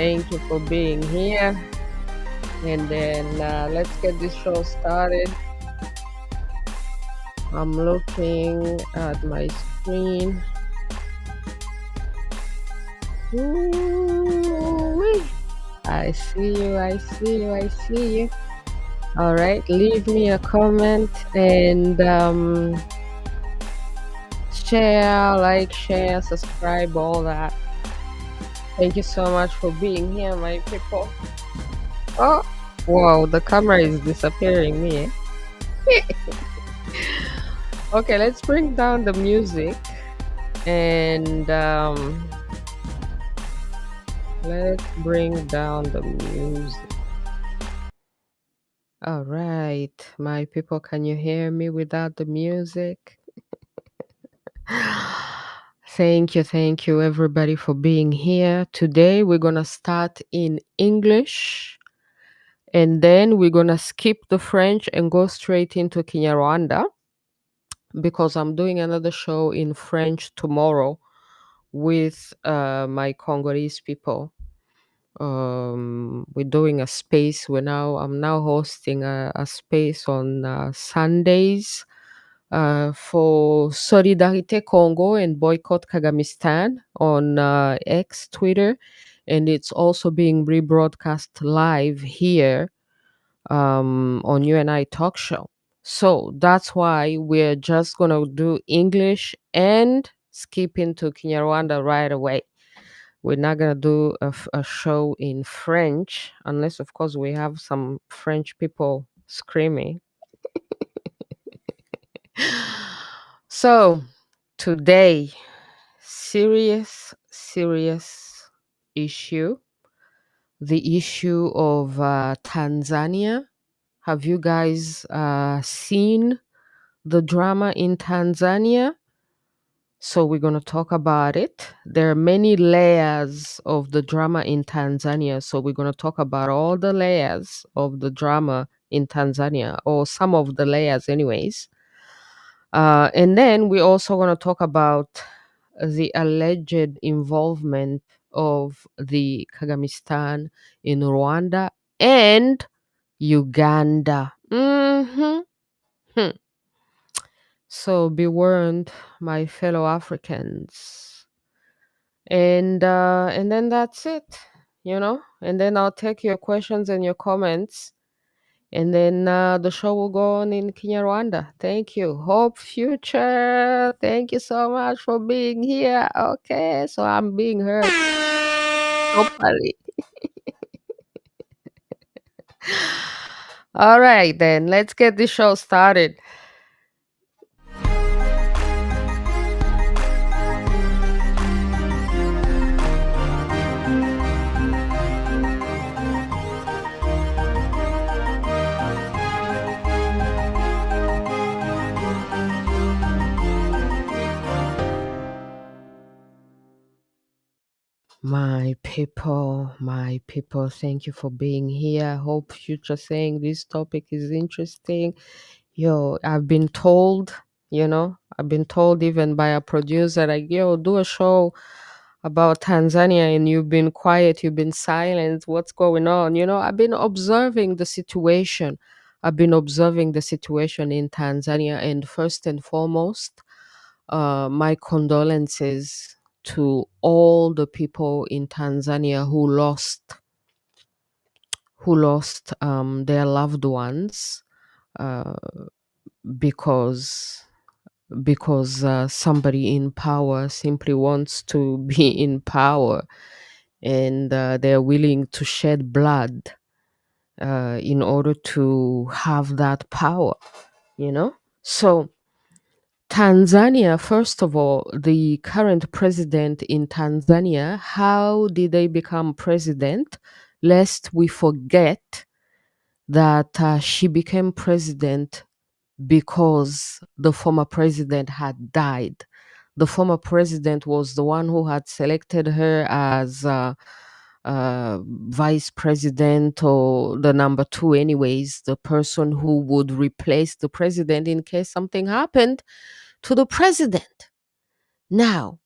Thank you for being here. And then let's get this show started. I'm looking at my screen. Ooh-wee. I see you, I see you, I see you. All right, leave me a comment and share, subscribe, all that. Thank you so much for being here, my people. Oh, wow, the camera is disappearing me. Okay, let's bring down the music and let's bring down the music. All right, my people, can you hear me without the music? Thank you, everybody, for being here. Today, we're gonna start in English, and then we're gonna skip the French and go straight into KinyaRwanda because I'm doing another show in French tomorrow with my Congolese people. We're doing a space. I'm now hosting a space on Sundays for Solidarité Congo and Boycott Kagamistan on X Twitter, and it's also being rebroadcast live here on UNI Talk Show. So that's why we're just gonna do English and skip into KinyaRwanda right away. We're not gonna do a show in French unless, of course, we have some French people screaming. So today, serious issue. The issue of Tanzania. Have you guys seen the drama in Tanzania? So we're going to talk about it. There are many layers of the drama in Tanzania. So we're going to talk about all the layers of the drama in Tanzania, or some of the layers anyways. And then we're also going to talk about the alleged involvement of the Kagamistan in Rwanda and Uganda. So be warned, my fellow Africans. And then that's it, And then I'll take your questions and your comments. And then the show will go on in KinyaRwanda. Thank you. Hope Future. Thank you so much for being here. Okay, so I'm being heard properly. All right, then let's get this show started. My people, thank you for being here. Hope Future saying this topic is interesting. I've been told, even by a producer, like, do a show about Tanzania and you've been quiet, you've been silent. What's going on? I've been observing the situation. I've been observing the situation in Tanzania, and first and foremost, my condolences to all the people in Tanzania who lost their loved ones uh, because somebody in power simply wants to be in power, and they're willing to shed blood in order to have that power. So Tanzania, first of all, the current president in Tanzania, how did they become president? Lest we forget that she became president because the former president had died. The former president was the one who had selected her as vice president, or the number two anyways, the person who would replace the president in case something happened to the president. Now,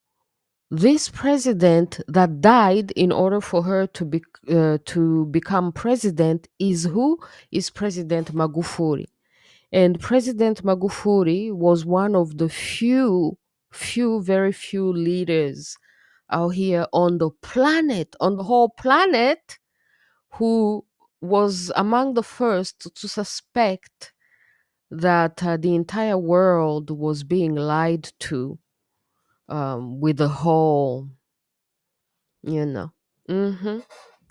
This president that died in order for her to become president is who? Is President Magufuli. And President Magufuli was one of the very few leaders out here on the planet, on the whole planet, who was among the first to suspect that the entire world was being lied to, with the whole, you know, hmm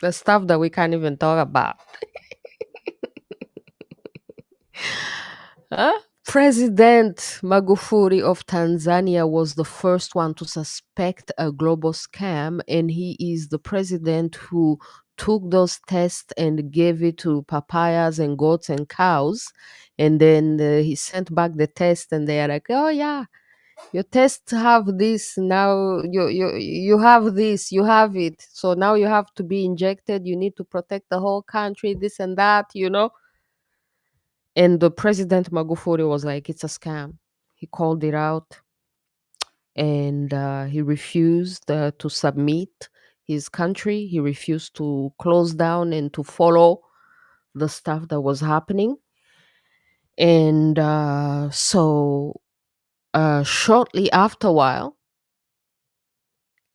the stuff that we can't even talk about. Huh? President Magufuli of Tanzania was the first one to suspect a global scam, and he is the president who took those tests and gave it to papayas and goats and cows. And then he sent back the test, and they are like, "Oh yeah, your tests have this now. You have this. You have it. So now you have to be injected. You need to protect the whole country. This and that. You know." And the President Magufuli was like, it's a scam. He called it out, and he refused to submit his country. He refused to close down and to follow the stuff that was happening. And so shortly after a while,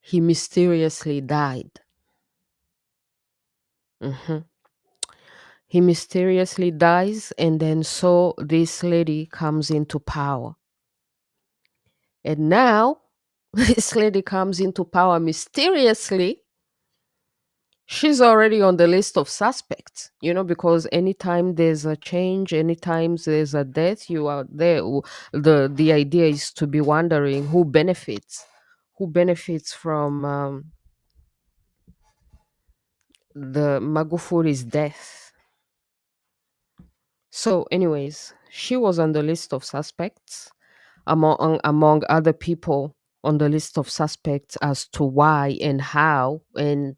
he mysteriously died. Mhm. He mysteriously dies, and then so this lady comes into power. And now this lady comes into power mysteriously. She's already on the list of suspects, because anytime there's a change, anytime there's a death, you are there. The idea is to be wondering who benefits from the Magufuli's death. So, anyways, she was on the list of suspects among other people on the list of suspects as to why and how and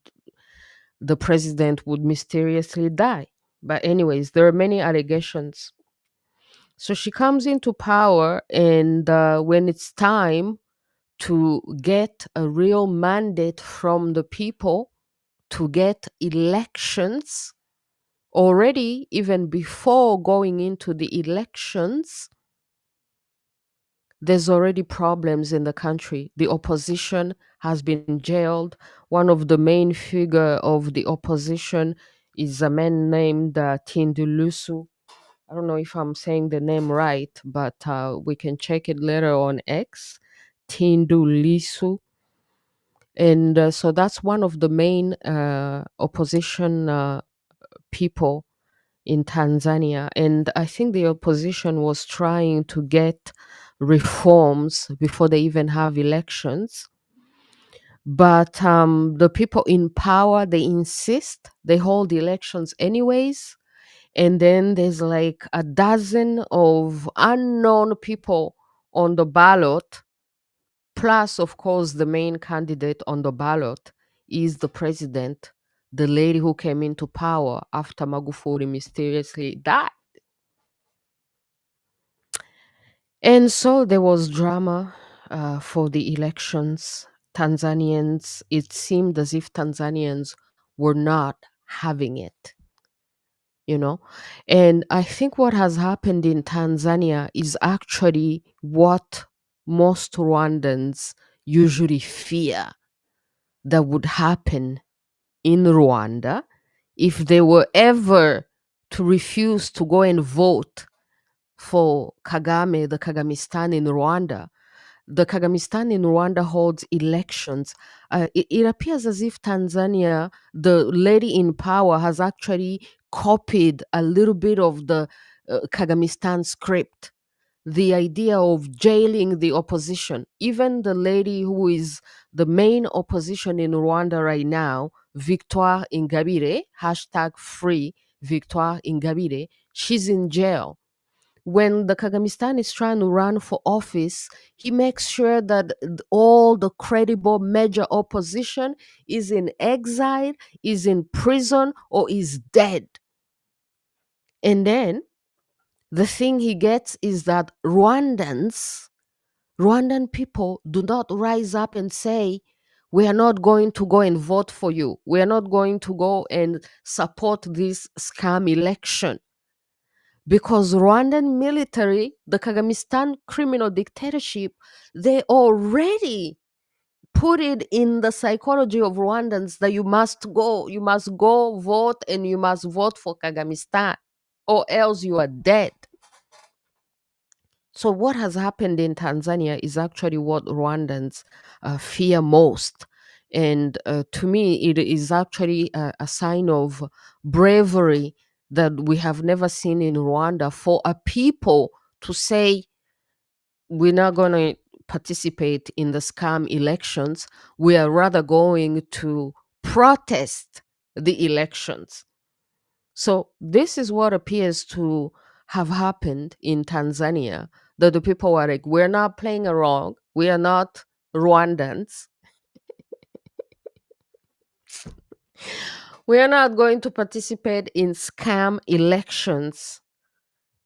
the president would mysteriously die. But anyways, there are many allegations. So she comes into power, and when it's time to get a real mandate from the people to get elections, already even before going into the elections, there's already problems in the country. The opposition has been jailed. One of the main figure of the opposition is a man named Tindulusu. I don't know if I'm saying the name right, but we can check it later on X. Tindulisu. And so that's one of the main opposition people in Tanzania. And I think the opposition was trying to get reforms before they even have elections. But the people in power, they insist they hold elections anyways. And then there's like a dozen of unknown people on the ballot. Plus, of course, the main candidate on the ballot is the president, the lady who came into power after Magufuli mysteriously died. And so there was drama for the elections. Tanzanians, it seemed as if Tanzanians were not having it, you know. And I think what has happened in Tanzania is actually what most Rwandans usually fear that would happen in Rwanda if they were ever to refuse to go and vote for Kagame, the Kagamistan in Rwanda. The Kagamistan in Rwanda holds elections. It appears as if Tanzania, the lady in power, has actually copied a little bit of the Kagamistan script. The idea of jailing the opposition. Even the lady who is the main opposition in Rwanda right now, Victoire Ingabire, hashtag free Victoire Ingabire, she's in jail. When the Kagamistan is trying to run for office, he makes sure that all the credible major opposition is in exile, is in prison, or is dead. And then the thing he gets is that Rwandan people do not rise up and say, We are not going to go and vote for you. We are not going to go and support this scam election. Because Rwandan military, the Kagamistan criminal dictatorship, they already put it in the psychology of Rwandans that you must go vote, and you must vote for Kagamistan, or else you are dead. So what has happened in Tanzania is actually what Rwandans fear most. And to me, it is actually a sign of bravery that we have never seen in Rwanda, for a people to say, we're not going to participate in the scam elections. We are rather going to protest the elections. So this is what appears to have happened in Tanzania, that the people are like, we're not playing along. We are not Rwandans. We are not going to participate in scam elections.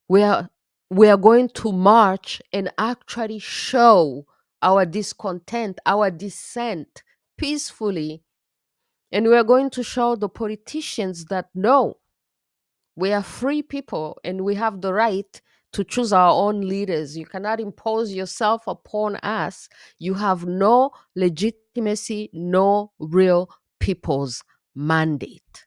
We are going to march and actually show our discontent, our dissent peacefully. And we are going to show the politicians that no, we are free people and we have the right to choose our own leaders. You cannot impose yourself upon us. You have no legitimacy, no real people's mandate.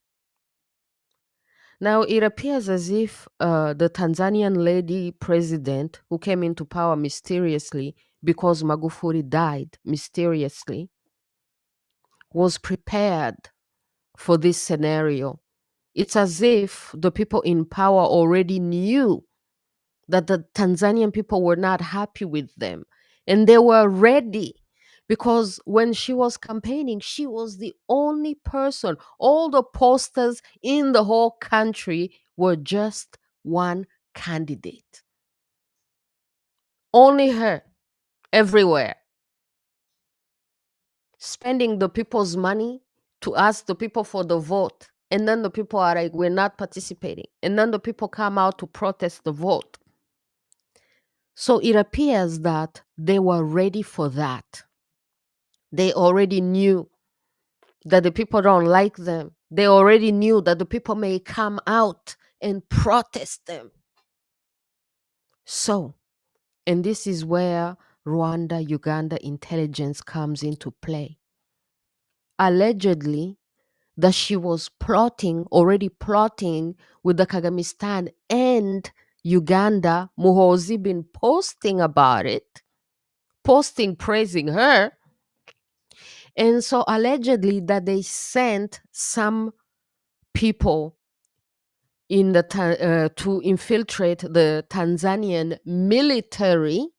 Now, it appears as if the Tanzanian lady president, who came into power mysteriously because Magufuli died mysteriously, was prepared for this scenario. It's as if the people in power already knew that the Tanzanian people were not happy with them, and they were ready. Because when she was campaigning, she was the only person. All the posters in the whole country were just one candidate. Only her, everywhere. Spending the people's money to ask the people for the vote. And then the people are like, we're not participating. And then the people come out to protest the vote. So it appears that they were ready for that. They already knew that the people don't like them. They already knew that the people may come out and protest them. So, and this is where Rwanda, Uganda intelligence comes into play. Allegedly, that she was already plotting with the Kagamistan and Uganda. Muhoozi been posting about it, praising her. And so allegedly that they sent some people in the to infiltrate the Tanzanian military,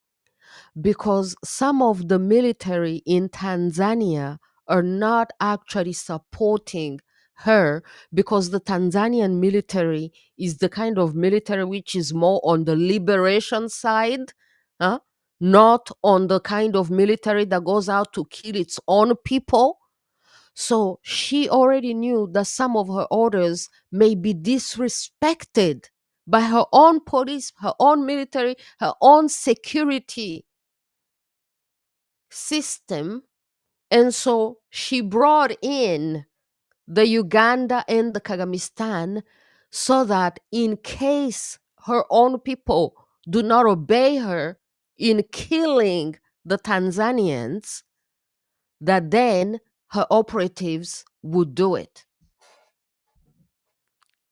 because some of the military in Tanzania are not actually supporting her, because the Tanzanian military is the kind of military which is more on the liberation side, huh? Not on the kind of military that goes out to kill its own people. So she already knew that some of her orders may be disrespected by her own police, her own military, her own security system. And so she brought in the Uganda and the Kagamistan, so that in case her own people do not obey her in killing the Tanzanians, that then her operatives would do it.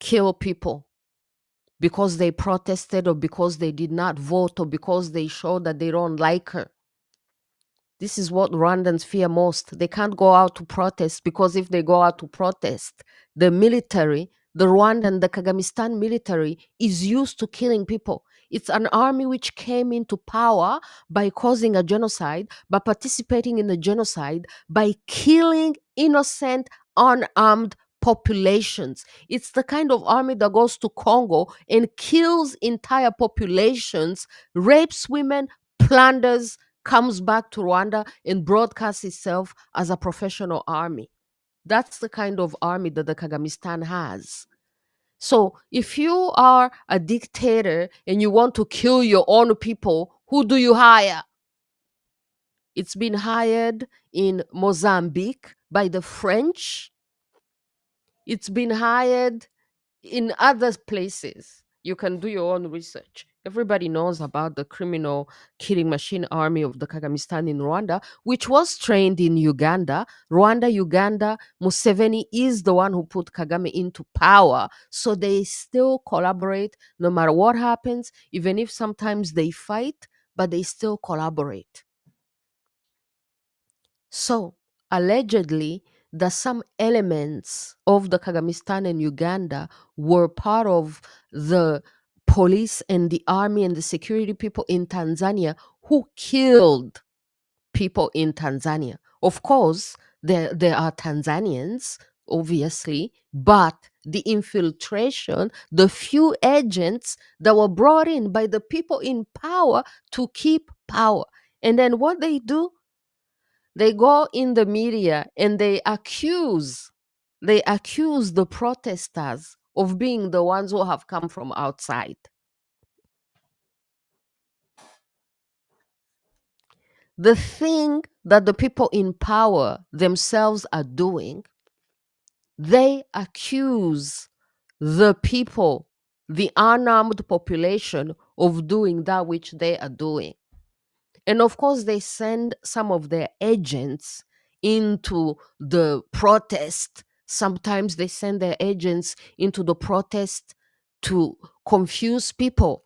Kill people because they protested, or because they did not vote, or because they showed that they don't like her. This is what Rwandans fear most. They can't go out to protest, because if they go out to protest, the military, the Rwandan, the Kagamistan military, is used to killing people. It's an army which came into power by causing a genocide, by participating in the genocide, by killing innocent, unarmed populations. It's the kind of army that goes to Congo and kills entire populations, rapes women, plunders, comes back to Rwanda and broadcasts itself as a professional army. That's the kind of army that the Kagamistan has. So if you are a dictator and you want to kill your own people, who do you hire? It's been hired in Mozambique by the French. It's been hired in other places. You can do your own research. Everybody knows about the criminal killing machine army of the Kagamistan in Rwanda, which was trained in Uganda. Rwanda, Uganda, Museveni is the one who put Kagame into power. So they still collaborate no matter what happens, even if sometimes they fight, but they still collaborate. So, allegedly, that some elements of the Kagamistan and Uganda were part of the police and the army and the security people in Tanzania who killed people in Tanzania. Of course, there are Tanzanians, obviously, but the infiltration, the few agents that were brought in by the people in power to keep power. And then what they do, they go in the media and they accuse the protesters of being the ones who have come from outside. The thing that the people in power themselves are doing, they accuse the people, the unarmed population, of doing that which they are doing. And of course, they send some of their agents into the protest. Sometimes they send their agents into the protest to confuse people,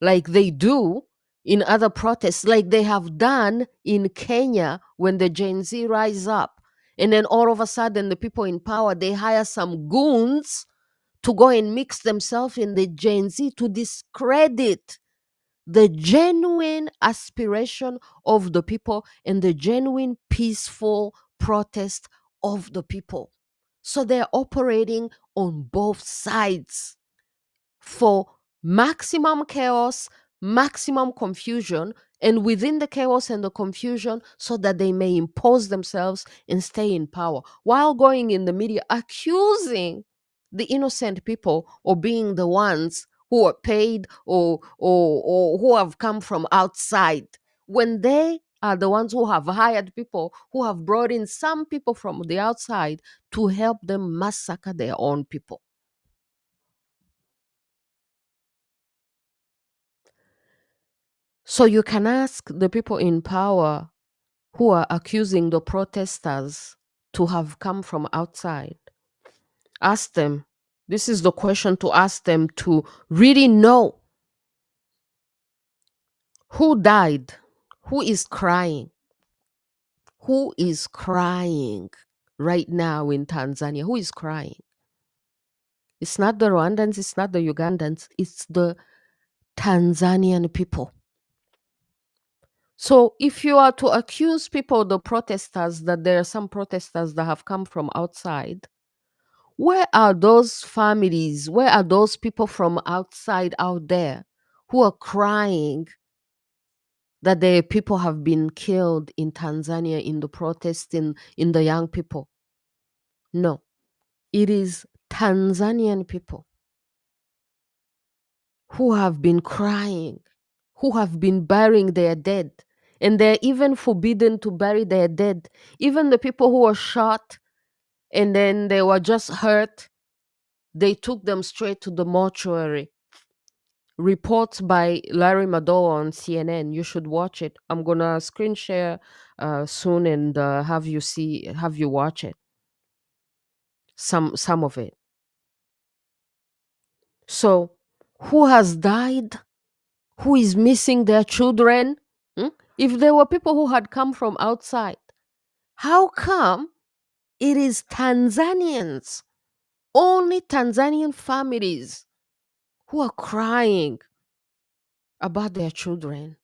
like they do in other protests, like they have done in Kenya when the Gen Z rise up. And then all of a sudden, the people in power, they hire some goons to go and mix themselves in the Gen Z to discredit the genuine aspiration of the people and the genuine peaceful protest of the people. So they're operating on both sides for maximum chaos, maximum confusion, and within the chaos and the confusion, so that they may impose themselves and stay in power, while going in the media accusing the innocent people of being the ones who are paid or who have come from outside, when they are the ones who have hired people, who have brought in some people from the outside to help them massacre their own people. So you can ask the people in power who are accusing the protesters to have come from outside. Ask them. This is the question to ask them, to really know who died, who is crying, who is crying right now in Tanzania, who is crying. It's not the Rwandans, it's not the Ugandans, it's the Tanzanian people. So if you are to accuse people, the protesters, that there are some protesters that have come from outside, where are those families? Where are those people from outside out there who are crying that their people have been killed in Tanzania in the protest, in the young people? No, it is Tanzanian people who have been crying, who have been burying their dead. And they're even forbidden to bury their dead. Even the people who were shot and then they were just hurt, they took them straight to the mortuary. Reports by Larry Madowo on CNN. You should watch it. I'm gonna screen share soon and have you watch it. Some of it. So, who has died? Who is missing their children? Hmm? If there were people who had come from outside, how come it is Tanzanians, only Tanzanian families, who are crying about their children?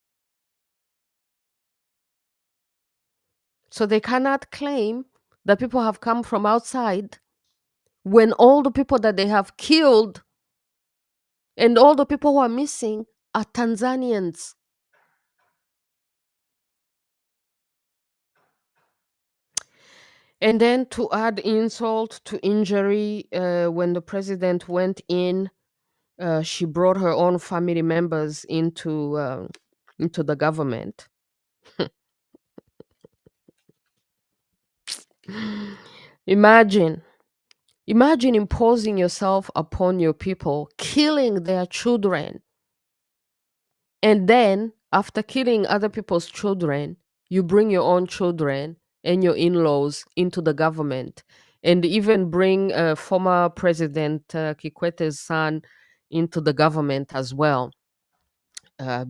So they cannot claim that people have come from outside when all the people that they have killed and all the people who are missing are Tanzanians. And then to add insult to injury, when the president went in, she brought her own family members into the government. Imagine, imagine imposing yourself upon your people, killing their children, and then after killing other people's children, you bring your own children and your in-laws into the government, and even bring former President Kikwete's son into the government as well,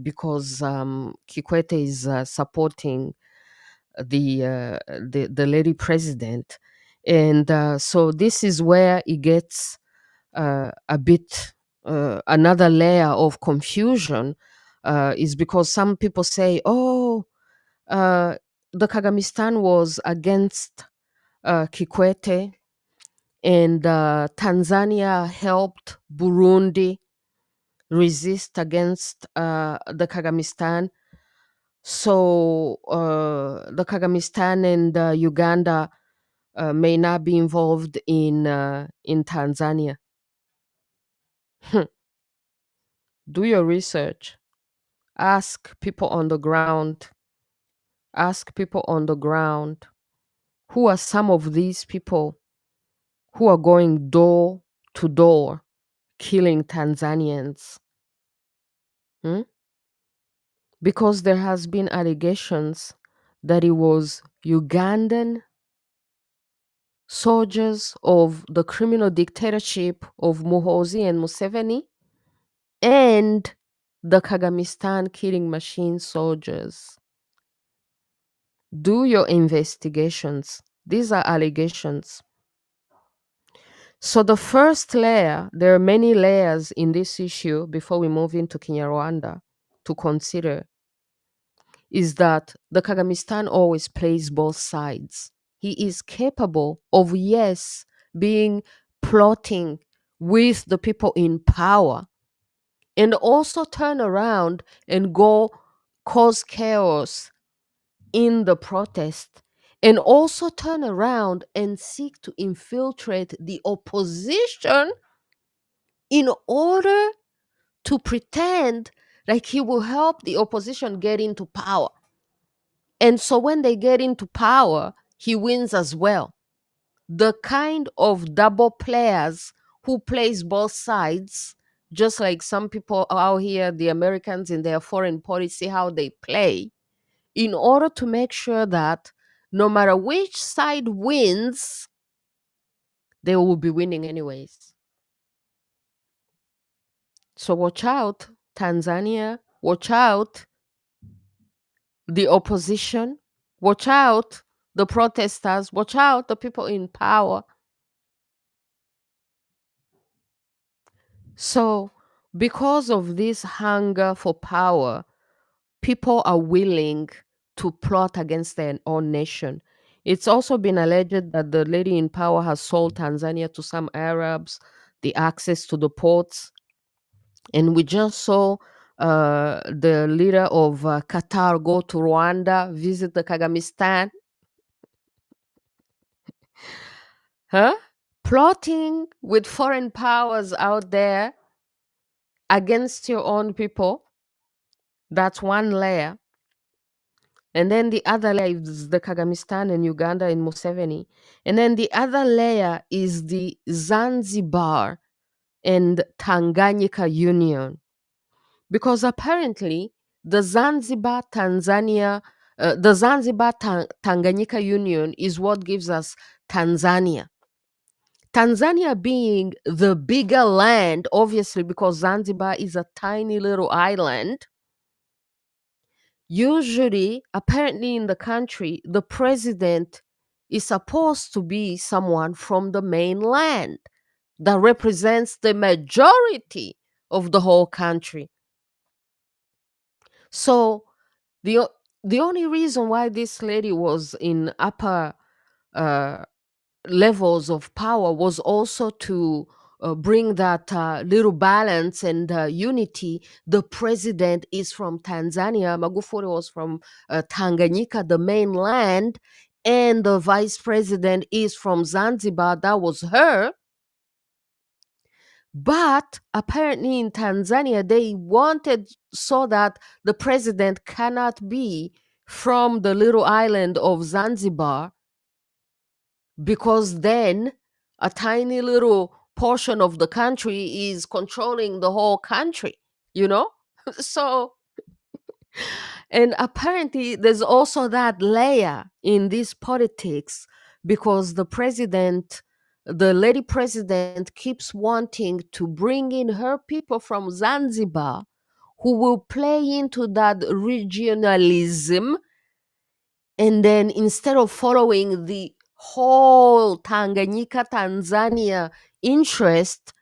because Kikwete is supporting the lady president, and so this is where it gets a bit another layer of confusion, is because some people say, "Oh, uh, the Kagamistan was against Kikwete, and Tanzania helped Burundi resist against the Kagamistan." So the Kagamistan and Uganda may not be involved in Tanzania. Do your research. Ask people on the ground. Ask people on the ground. Who are some of these people who are going door to door killing Tanzanians? Hmm? Because there has been allegations that it was Ugandan soldiers of the criminal dictatorship of Muhoozi and Museveni and the Kagamistan killing machine soldiers. Do your investigations. These are allegations. So the first layer, there are many layers in this issue before we move into KinyaRwanda to consider, is that the Kagamistan always plays both sides. He is capable of, yes, being plotting with the people in power and also turn around and go cause chaos in the protest, and also turn around and seek to infiltrate the opposition in order to pretend like he will help the opposition get into power. And so when they get into power, he wins as well. The kind of double players who plays both sides, just like some people out here, the Americans in their foreign policy, how they play, in order to make sure that no matter which side wins, they will be winning anyways. So watch out, Tanzania. Watch out, the opposition. Watch out, the protesters. Watch out, the people in power. So, because of this hunger for power, people are willing to plot against their own nation. It's also been alleged that the lady in power has sold Tanzania to some Arabs, the access to the ports. And we just saw the leader of Qatar go to Rwanda, visit the Kagamistan. Huh? Plotting with foreign powers out there against your own people. That's one layer. And then the other layer is the Kagamistan and Uganda and Museveni. And then the other layer is the Zanzibar and Tanganyika Union. Because apparently the Zanzibar Tanzania, the Zanzibar Tanganyika Union is what gives us Tanzania. Tanzania being the bigger land, obviously, because Zanzibar is a tiny little island. Usually, apparently, in the country, the president is supposed to be someone from the mainland that represents the majority of the whole country. So, the, the only reason why this lady was in upper uh, levels of power was also to bring that little balance and unity. The president is from Tanzania, Magufuli was from Tanganyika, the mainland, and the vice president is from Zanzibar. That was her. But apparently in Tanzania, they wanted so that the president cannot be from the little island of Zanzibar, because then a tiny little portion of the country is controlling the whole country, you know? So, and apparently there's also that layer in this politics because the lady president keeps wanting to bring in her people from Zanzibar who will play into that regionalism, and then instead of following the whole Tanganyika Tanzania interest,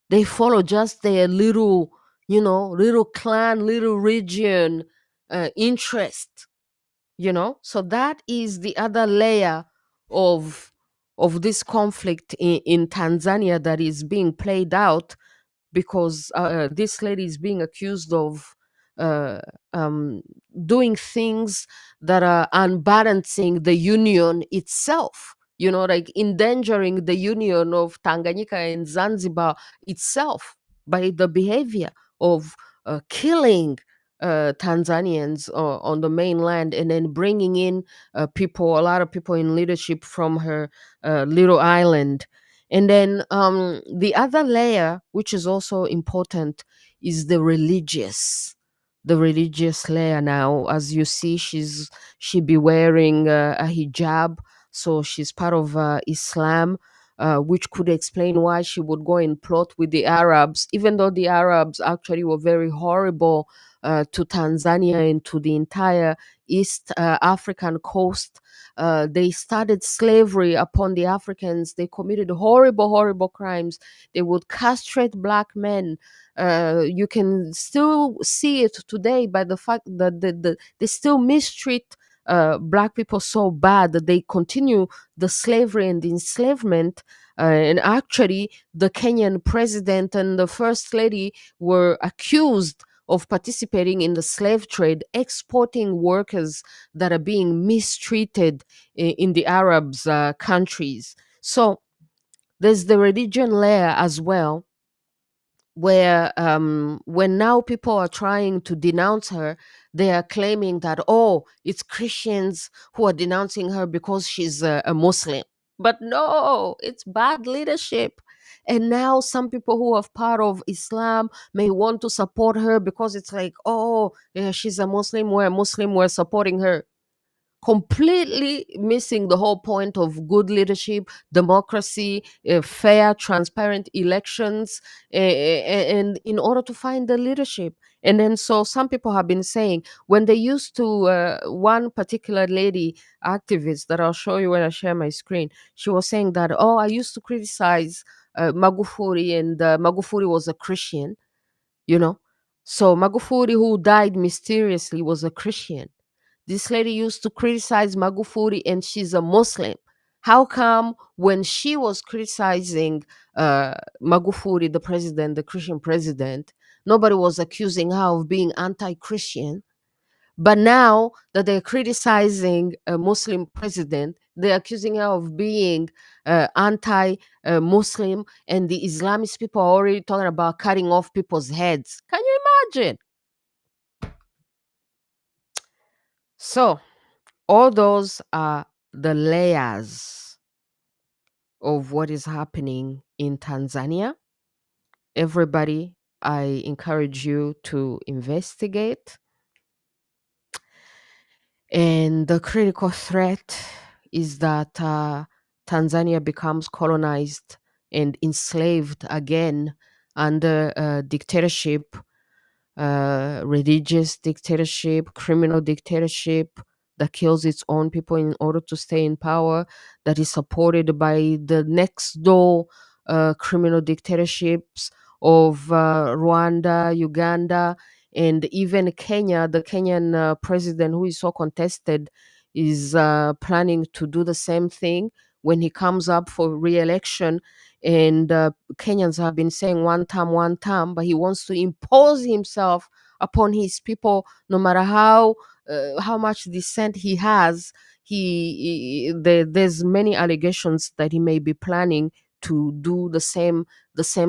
they follow just their little, little clan, little region interest, So that is the other layer of this conflict in Tanzania that is being played out because this lady is being accused of uh, um, doing things that are unbalancing the union itself, like endangering the union of Tanganyika and Zanzibar itself by the behavior of killing Tanzanians on the mainland and then bringing in a lot of people in leadership from her little island. And then the other layer, which is also important, is the religious layer. Now, as you see, she be wearing a hijab, so she's part of Islam, which could explain why she would go and plot with the Arabs, even though the Arabs actually were very horrible to Tanzania and to the entire East African coast. They started slavery upon the Africans. They committed horrible, horrible crimes. They would castrate black men. You can still see it today by the fact that they still mistreat black people so bad that they continue the slavery and the enslavement. And actually, the Kenyan president and the first lady were accused of participating in the slave trade, exporting workers that are being mistreated in the Arabs countries. So there's the religion layer as well, where when now people are trying to denounce her, they are claiming that, oh, it's Christians who are denouncing her because she's a Muslim. But no, it's bad leadership. And now some people who are part of Islam may want to support her because it's like, oh, yeah, she's a Muslim, we're supporting her, completely missing the whole point of good leadership, democracy, fair, transparent elections, and in order to find the leadership. And then, so some people have been saying when they used to, one particular lady activist that I'll show you when I share my screen, she was saying that, oh, I used to criticize Magufuli, and Magufuli was a Christian, you know. So Magufuli, who died mysteriously, was a Christian. This lady used to criticize Magufuli and she's a Muslim. How come when she was criticizing Magufuli, the president, the Christian president, nobody was accusing her of being anti-Christian? But now that they're criticizing a Muslim president, they're accusing her of being anti-Muslim, and the Islamist people are already talking about cutting off people's heads. Can you imagine? So all those are the layers of what is happening in Tanzania. Everybody, I encourage you to investigate. And the critical threat is that Tanzania becomes colonized and enslaved again under dictatorship, religious dictatorship, criminal dictatorship that kills its own people in order to stay in power, that is supported by the next door criminal dictatorships of Rwanda, Uganda, and even Kenya. The Kenyan president, who is so contested, is planning to do the same thing when he comes up for re-election. And Kenyans have been saying one term, but he wants to impose himself upon his people, no matter how much dissent he has. There's many allegations that he may be planning to do the same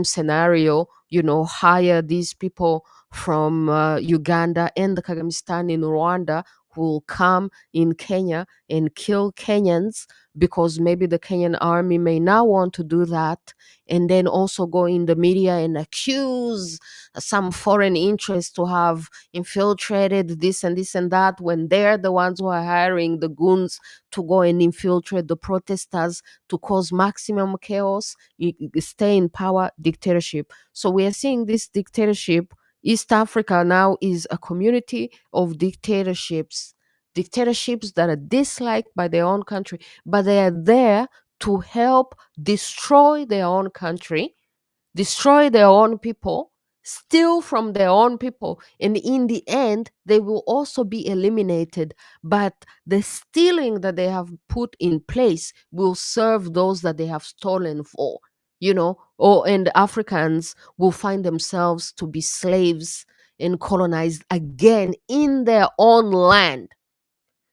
scenario. Hire these people from Uganda and the Kagamistan in Rwanda who will come in Kenya and kill Kenyans, because maybe the Kenyan army may not want to do that, and then also go in the media and accuse some foreign interest to have infiltrated this and this and that, when they're the ones who are hiring the goons to go and infiltrate the protesters to cause maximum chaos, stay in power, dictatorship. So we are seeing this dictatorship. East Africa now is a community of dictatorships, dictatorships that are disliked by their own country, but they are there to help destroy their own country, destroy their own people, steal from their own people, and in the end, they will also be eliminated. But the stealing that they have put in place will serve those that they have stolen for, and Africans will find themselves to be slaves and colonized again in their own land.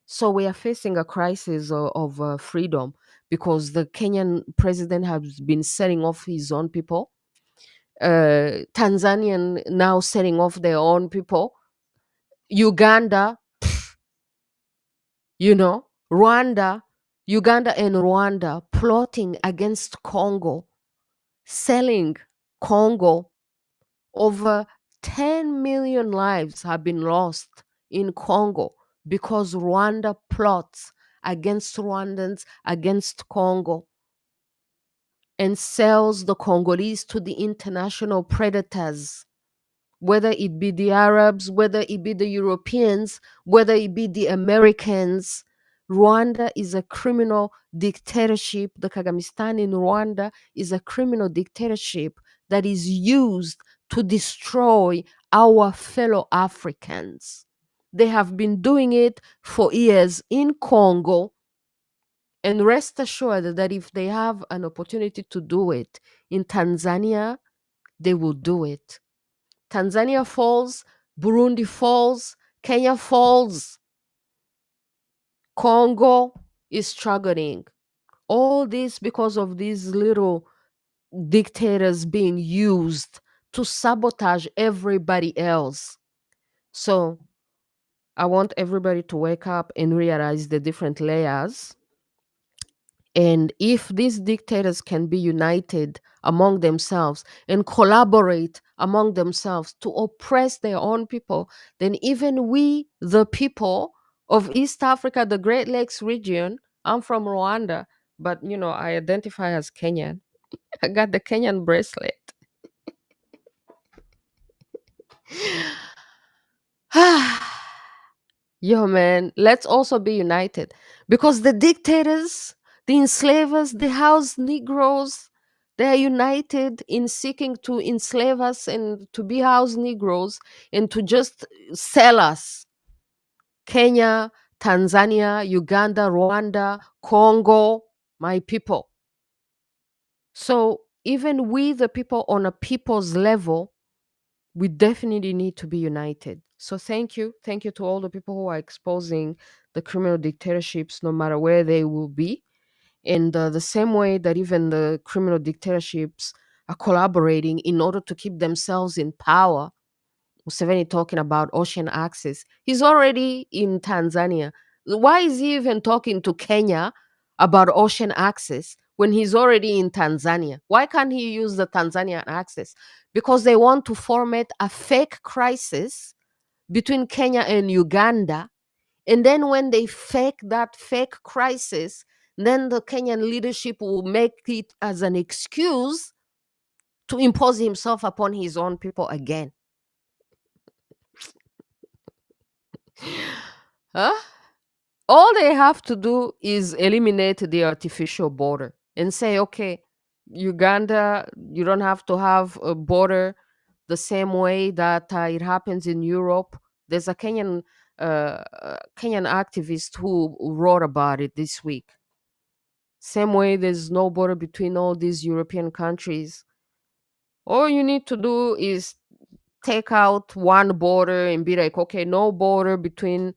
So we are facing a crisis of freedom, because the Kenyan president has been setting off his own people. Tanzanian now setting off their own people. Uganda, Rwanda, Uganda and Rwanda plotting against Congo, selling Congo. Over 10 million lives have been lost in Congo because Rwanda plots against Rwandans, against Congo, and sells the Congolese to the international predators, whether it be the Arabs, whether it be the Europeans, whether it be the Americans. Rwanda is a criminal dictatorship. The Kagamistan in Rwanda is a criminal dictatorship that is used to destroy our fellow Africans. They have been doing it for years in Congo. And rest assured that if they have an opportunity to do it in Tanzania, they will do it. Tanzania falls, Burundi falls, Kenya falls, Congo is struggling. All this because of these little dictators being used to sabotage everybody else. So I want everybody to wake up and realize the different layers. And if these dictators can be united among themselves and collaborate among themselves to oppress their own people, then even we, the people of East Africa, the Great Lakes region, I'm from Rwanda, but I identify as Kenyan. I got the Kenyan bracelet. Yo, man, let's also be united, because the dictators, the enslavers, the house Negroes, they are united in seeking to enslave us and to be house Negroes and to just sell us. Kenya, Tanzania, Uganda, Rwanda, Congo, my people. So even we, the people, on a people's level, we definitely need to be united. So thank you. Thank you to all the people who are exposing the criminal dictatorships, no matter where they will be. And the same way that even the criminal dictatorships are collaborating in order to keep themselves in power. Museveni talking about ocean access. He's already in Tanzania. Why is he even talking to Kenya about ocean access when he's already in Tanzania? Why can't he use the Tanzanian access? Because they want to format a fake crisis between Kenya and Uganda. And then when they fake that fake crisis, then the Kenyan leadership will make it as an excuse to impose himself upon his own people again. Huh? All they have to do is eliminate the artificial border and say, okay, Uganda, you don't have to have a border the same way that it happens in Europe. There's a Kenyan activist who wrote about it this week. Same way there's no border between all these European countries. All you need to do is take out one border and be like, okay, no border between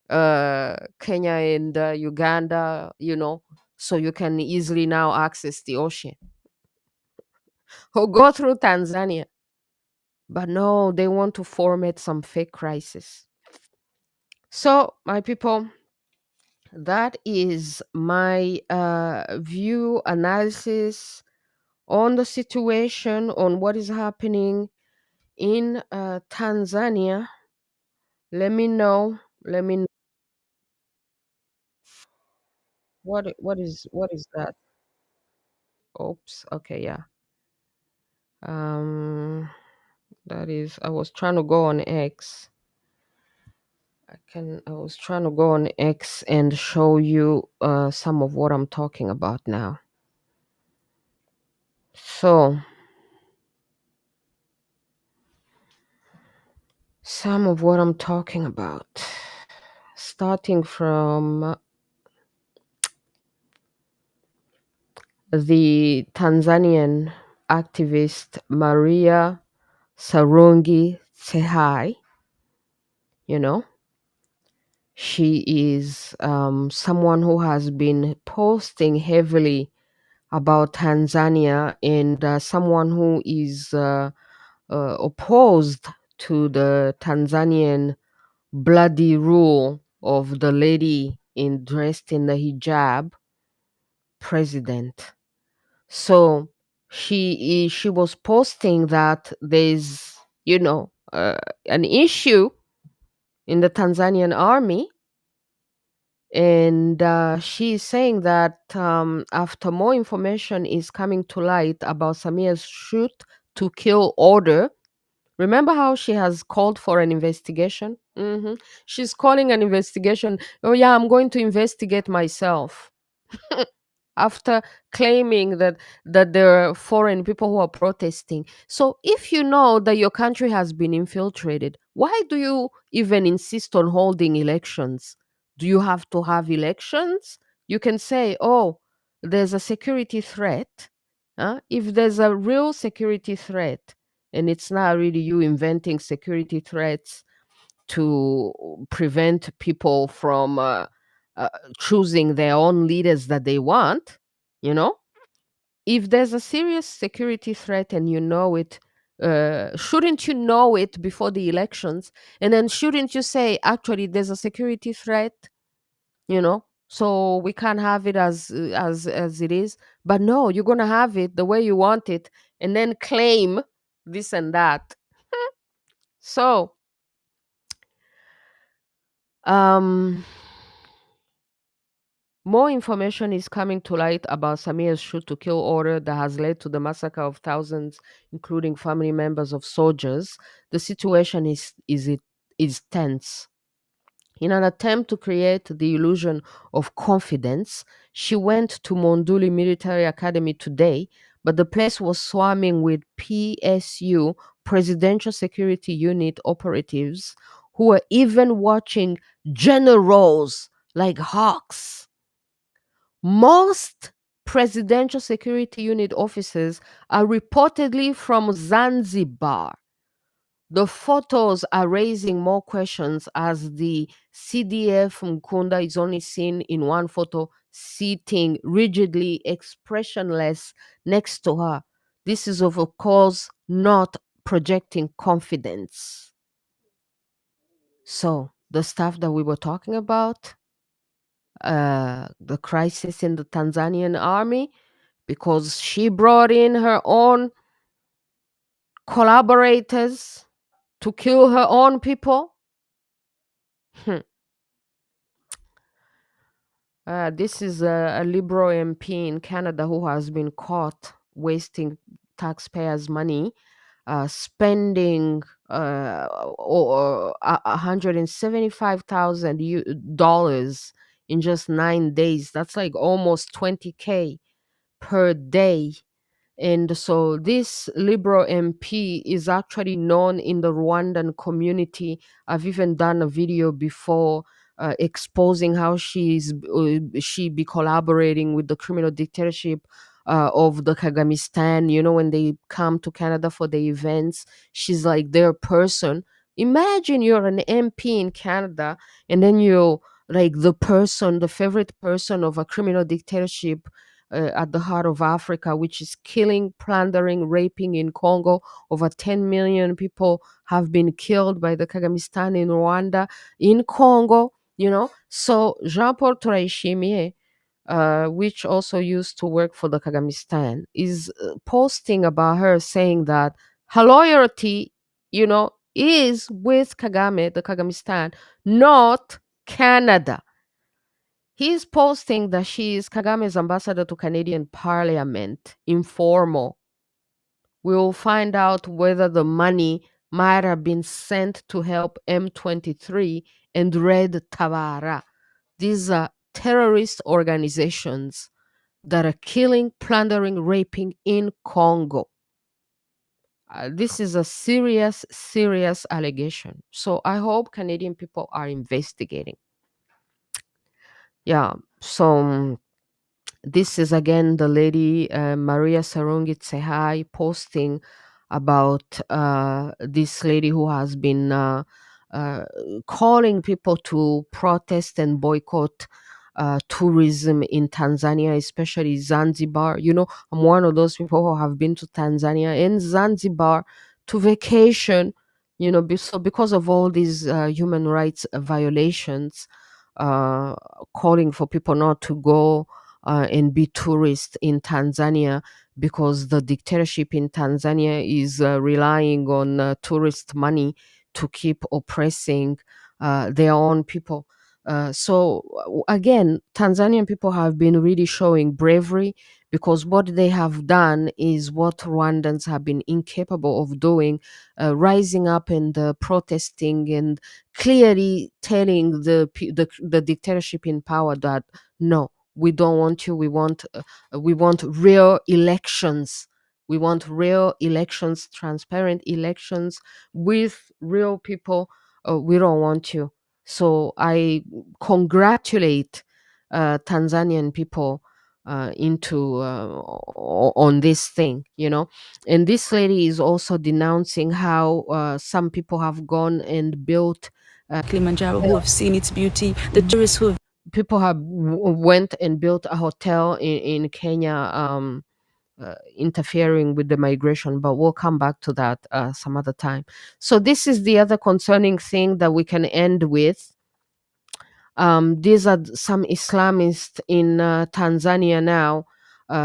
Kenya and Uganda, so you can easily now access the ocean or go through Tanzania. But no, they want to format some fake crisis. So, my people, that is my view analysis on the situation, on what is happening in Tanzania. Let me know. Let me know what is that? Oops. Okay, yeah. Um, that is. I was trying to go on X. I was trying to go on X and show you some of what I'm talking about now. So, some of what I'm talking about, starting from the Tanzanian activist Maria Sarungi Tsehai. You know, she is someone who has been posting heavily about Tanzania, and someone who is opposed to the Tanzanian bloody rule of the lady dressed in the hijab president. So she was posting that there's an issue in the Tanzanian army, and she is saying that after more information is coming to light about Samia's shoot to kill order. Remember how she has called for an investigation? She's calling an investigation. Oh, yeah, I'm going to investigate myself. After claiming that there are foreign people who are protesting. So if you know that your country has been infiltrated, why do you even insist on holding elections? Do you have to have elections? You can say, oh, there's a security threat. If there's a real security threat, and it's not really you inventing security threats to prevent people from uh, choosing their own leaders that they want, you know, if there's a serious security threat and you know it, shouldn't you know it before the elections? And then shouldn't you say, actually, there's a security threat, so we can't have it as it is? But no, you're gonna have it the way you want it, and then claim this and that. So, um more information is coming to light about Samir's shoot to kill order that has led to the massacre of thousands, including family members of soldiers. The situation is tense. In an attempt to create the illusion of confidence, she went to Monduli Military Academy today, but the place was swarming with PSU, Presidential Security Unit operatives, who were even watching generals like hawks. Most Presidential Security Unit officers are reportedly from Zanzibar. The photos are raising more questions as the CDF Mkunda is only seen in one photo, sitting rigidly expressionless next to her. This is, of course, not projecting confidence. So, the stuff that we were talking about, the crisis in the Tanzanian army, because she brought in her own collaborators to kill her own people. Hmm. This is a Liberal MP in Canada who has been caught wasting taxpayers' money, spending $175,000 in just 9 days. That's like almost 20K per day. And so this Liberal MP is actually known in the Rwandan community. I've even done a video before exposing how she be collaborating with the criminal dictatorship of the Kagamistan. When they come to Canada for the events, she's like their person. Imagine you're an MP in Canada, and then you're like the favorite person of a criminal dictatorship at the heart of Africa, which is killing, plundering, raping in Congo. Over 10 million people have been killed by the Kagamistan in Rwanda, in Congo, So Jean-Paul Turayishimiye, which also used to work for the Kagamistan, is posting about her, saying that her loyalty, is with Kagame, the Kagamistan, not Canada. He's posting that she is Kagame's ambassador to Canadian Parliament, informal. We will find out whether the money might have been sent to help M23 and Red Tabara. These are terrorist organizations that are killing, plundering, raping in Congo. This is a serious, serious allegation. So I hope Canadian people are investigating. Yeah. So this is again the lady Maria Sarungi Tsehai posting about this lady who has been calling people to protest and boycott tourism in Tanzania, especially Zanzibar. I'm one of those people who have been to Tanzania and Zanzibar to vacation, so because of all these human rights violations, calling for people not to go and be tourists in Tanzania, because the dictatorship in Tanzania is relying on tourist money to keep oppressing their own people. Again, Tanzanian people have been really showing bravery, because what they have done is what Rwandans have been incapable of doing, rising up and protesting and clearly telling the dictatorship in power that no, we don't want you. We want real elections. We want real elections, transparent elections with real people. We don't want you. So I congratulate Tanzanian people on this thing, And this lady is also denouncing how some people have gone and built Kilimanjaro, who have seen its beauty, the tourists who have people have went and built a hotel in Kenya, interfering with the migration, but we'll come back to that some other time. So this is the other concerning thing that we can end with. These are some Islamists in Tanzania now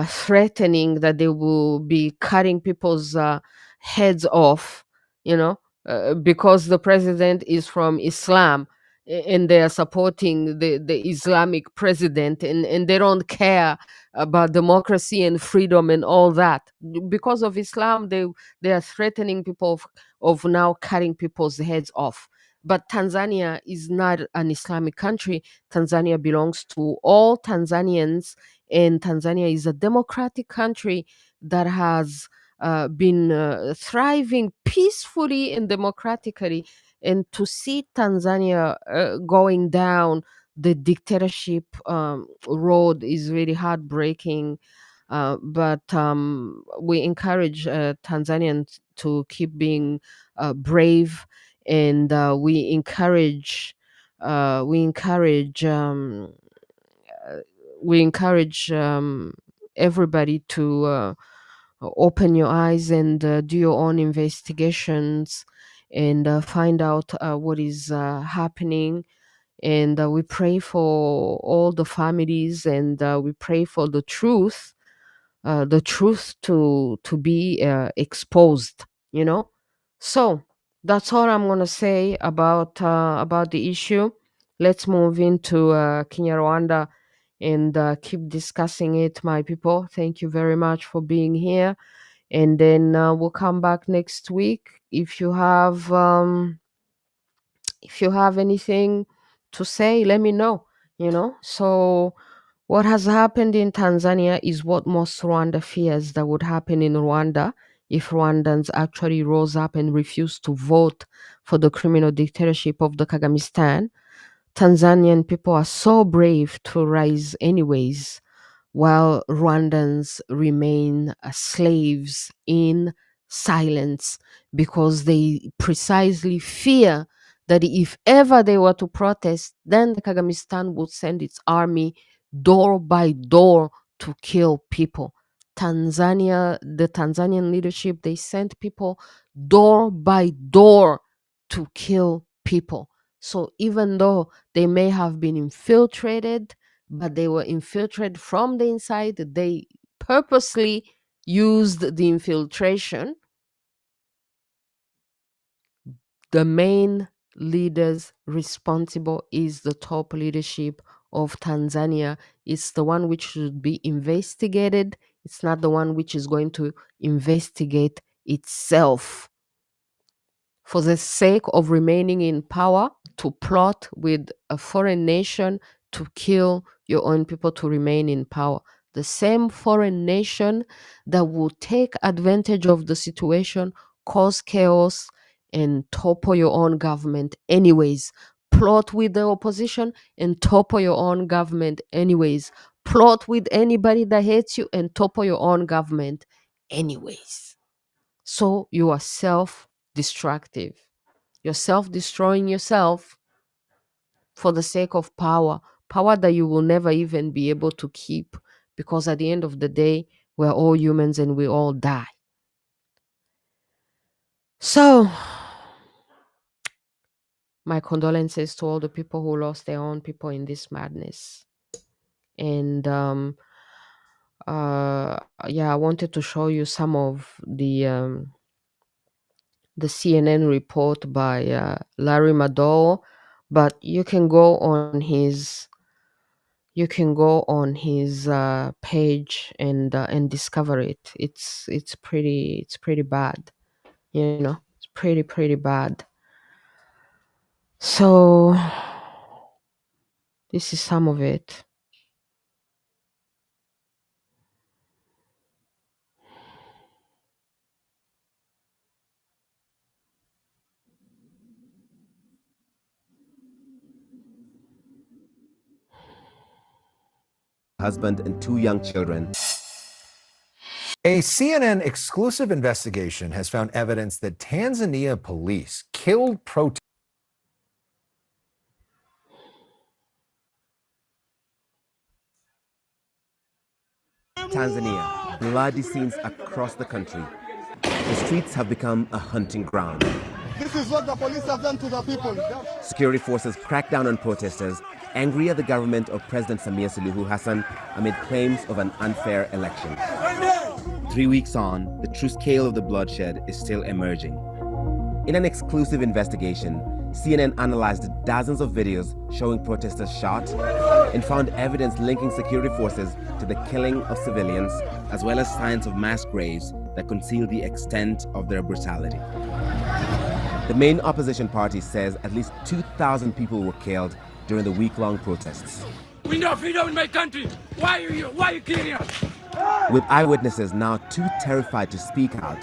threatening that they will be cutting people's heads off, because the president is from Islam, and they are supporting the Islamic president, and they don't care about democracy and freedom and all that. Because of Islam, they are threatening people of now cutting people's heads off. But Tanzania is not an Islamic country. Tanzania belongs to all Tanzanians, and Tanzania is a democratic country that has been thriving peacefully and democratically. And to see Tanzania going down the dictatorship road is really heartbreaking. But we encourage Tanzanians to keep being brave, and we encourage everybody to open your eyes and do your own investigations and find out what is happening. And we pray for all the families, and we pray for the truth to be exposed. So that's all I'm gonna say about the issue. Let's move into KinyaRwanda and keep discussing it, my people. Thank you very much for being here, and then we'll come back next week. If you have anything to say, let me know. So what has happened in Tanzania is what most Rwanda fears that would happen in Rwanda if Rwandans actually rose up and refused to vote for the criminal dictatorship of the Kagamistan. Tanzanian people are so brave to rise anyways, while Rwandans remain slaves in silence, because they precisely fear that if ever they were to protest, then the Kagamistan would send its army door by door to kill people. Tanzania, the Tanzanian leadership, they sent people door by door to kill people. So even though they may have been infiltrated, but they were infiltrated from the inside, they purposely used the infiltration. The main leaders responsible is the top leadership of Tanzania. It's the one which should be investigated. It's not the one which is going to investigate itself. For the sake of remaining in power, to plot with a foreign nation to kill your own people to remain in power. The same foreign nation that will take advantage of the situation, cause chaos, and topple your own government anyways. Plot with the opposition and topple your own government anyways. Plot with anybody that hates you and topple your own government anyways. So you are self-destructive. You're self-destroying yourself for the sake of power. Power that you will never even be able to keep, because at the end of the day, we're all humans and we all die. So, my condolences to all the people who lost their own people in this madness. And I wanted to show you some of the CNN report by Larry Madowo, but you can go on his page and discover it. It's pretty bad, it's pretty bad. So this is some of it. Husband and 2 young children. A CNN exclusive investigation has found evidence that Tanzania police killed protesters. Tanzania, bloody scenes across the country. The streets have become a hunting ground. This is what the police have done to the people. Security forces crack down on protesters, angry at the government of President Samia Suluhu Hassan amid claims of an unfair election. 3 weeks on, the true scale of the bloodshed is still emerging. In an exclusive investigation, CNN analyzed dozens of videos showing protesters shot and found evidence linking security forces to the killing of civilians, as well as signs of mass graves that conceal the extent of their brutality. The main opposition party says at least 2,000 people were killed during the week-long protests. We know freedom in my country. Why are you killing us? With eyewitnesses now too terrified to speak out,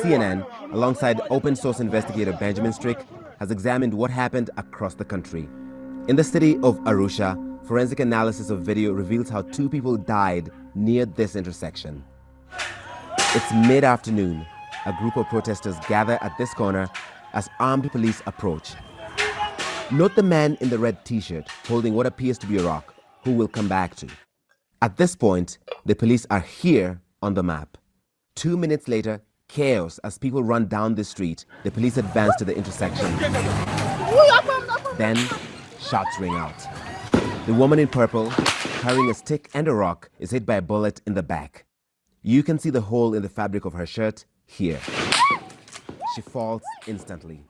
CNN, alongside open source investigator Benjamin Strick, has examined what happened across the country. In the city of Arusha, forensic analysis of video reveals how 2 people died near this intersection. It's mid-afternoon. A group of protesters gather at this corner as armed police approach. Note the man in the red t-shirt holding what appears to be a rock, who we'll come back to. At this point, the police are here on the map. 2 minutes later, chaos as people run down the street. The police advance to the intersection. Then, shots ring out. The woman in purple, carrying a stick and a rock, is hit by a bullet in the back. You can see the hole in the fabric of her shirt here. She falls instantly.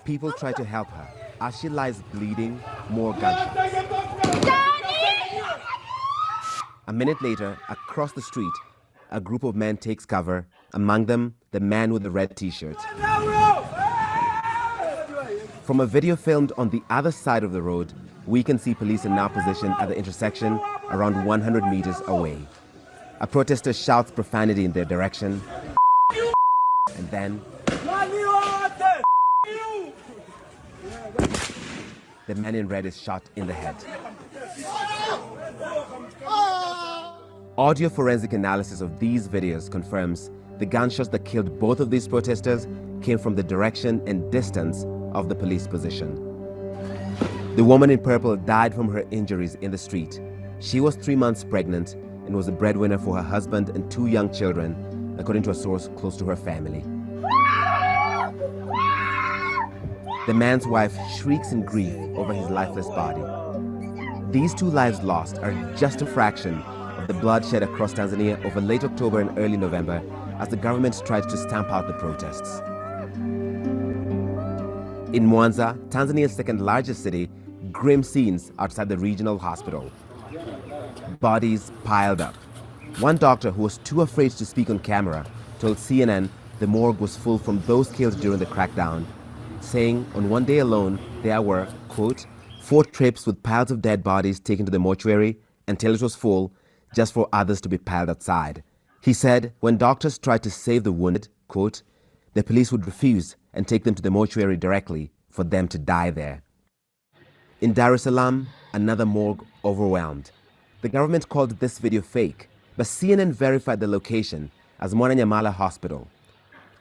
People try to help her. As she lies bleeding, more gunshots. A minute later, across the street, a group of men takes cover, among them the man with the red t-shirt. From a video filmed on the other side of the road, we can see police in now position at the intersection around 100 meters away. A protester shouts profanity in their direction, and then the man in red is shot in the head. Audio forensic analysis of these videos confirms the gunshots that killed both of these protesters came from the direction and distance of the police position. The woman in purple died from her injuries in the street. She was 3 months pregnant and was a breadwinner for her husband and 2 young children, according to a source close to her family. The man's wife shrieks in grief over his lifeless body. These 2 lives lost are just a fraction of the bloodshed across Tanzania over late October and early November as the government tried to stamp out the protests. In Mwanza, Tanzania's second largest city, grim scenes outside the regional hospital. Bodies piled up. One doctor who was too afraid to speak on camera told CNN the morgue was full from those killed during the crackdown, saying on one day alone there were, quote, 4 trips with piles of dead bodies taken to the mortuary until it was full, just for others to be piled outside. He said when doctors tried to save the wounded, quote, the police would refuse and take them to the mortuary directly for them to die there. In Dar es Salaam, another morgue overwhelmed. The government called this video fake, but CNN verified the location as Mwananyamala Hospital.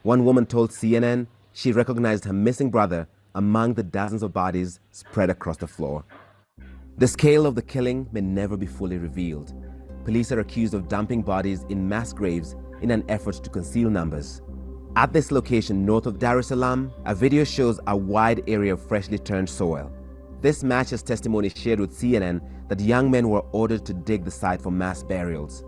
One woman told CNN she recognized her missing brother among the dozens of bodies spread across the floor. The scale of the killing may never be fully revealed. Police are accused of dumping bodies in mass graves in an effort to conceal numbers. At this location north of Dar es Salaam, a video shows a wide area of freshly turned soil. This matches testimony shared with CNN that young men were ordered to dig the site for mass burials.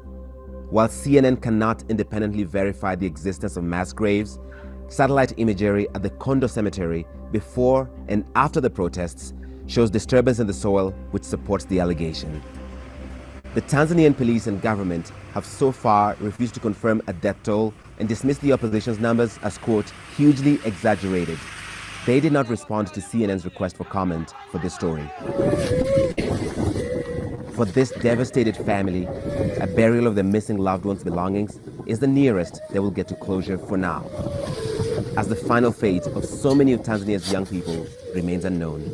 While CNN cannot independently verify the existence of mass graves, satellite imagery at the Kongo cemetery before and after the protests shows disturbance in the soil which supports the allegation. The Tanzanian police and government have so far refused to confirm a death toll and dismissed the opposition's numbers as, quote, hugely exaggerated. They did not respond to CNN's request for comment for this story. For this devastated family, a burial of their missing loved ones' belongings is the nearest they will get to closure for now, as the final fate of so many of Tanzania's young people remains unknown.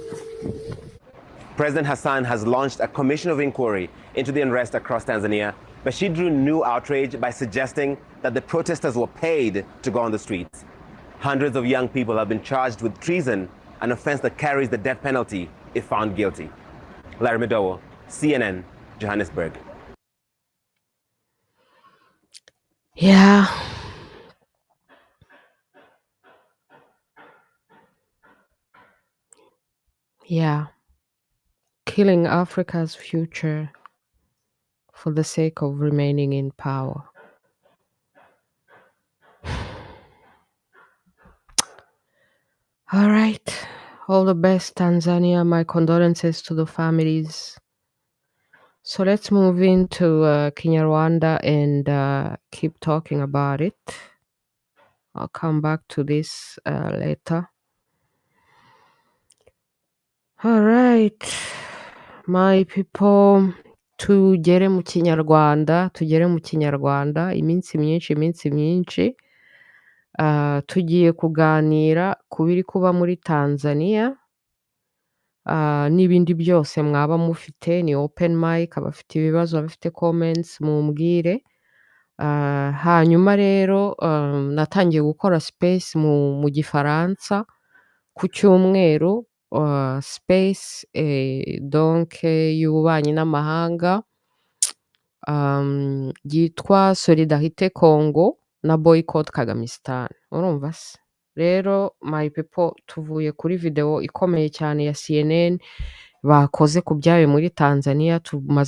President Hassan has launched a commission of inquiry into the unrest across Tanzania, but she drew new outrage by suggesting that the protesters were paid to go on the streets. Hundreds of young people have been charged with treason, an offense that carries the death penalty if found guilty. Larry Medowo, CNN, Johannesburg. Yeah. Yeah. Killing Africa's future for the sake of remaining in power. All right. All the best, Tanzania. My condolences to the families. So let's move into KinyaRwanda and keep talking about it. I'll come back to this later. All right. My people, tugere mu kinyarwanda iminsi myinshi tugiye kuganira ku biri kuba muri Tanzania n'ibindi byose mwaba mufite. Ni open mic, abafite ibibazo, abafite comments mumbwire. Hanyuma rero natangiye gukora space mu gifaransa ku cyumweru, space donc y'ububanyi n'amahanga, yitwa Solidarité Congo na Boycott Kagamistan. Urumva se? Rero my people, tuvuye kuri video ikomeye cyane ya CNN bakoze ku byayo muri Tanzania, tumaze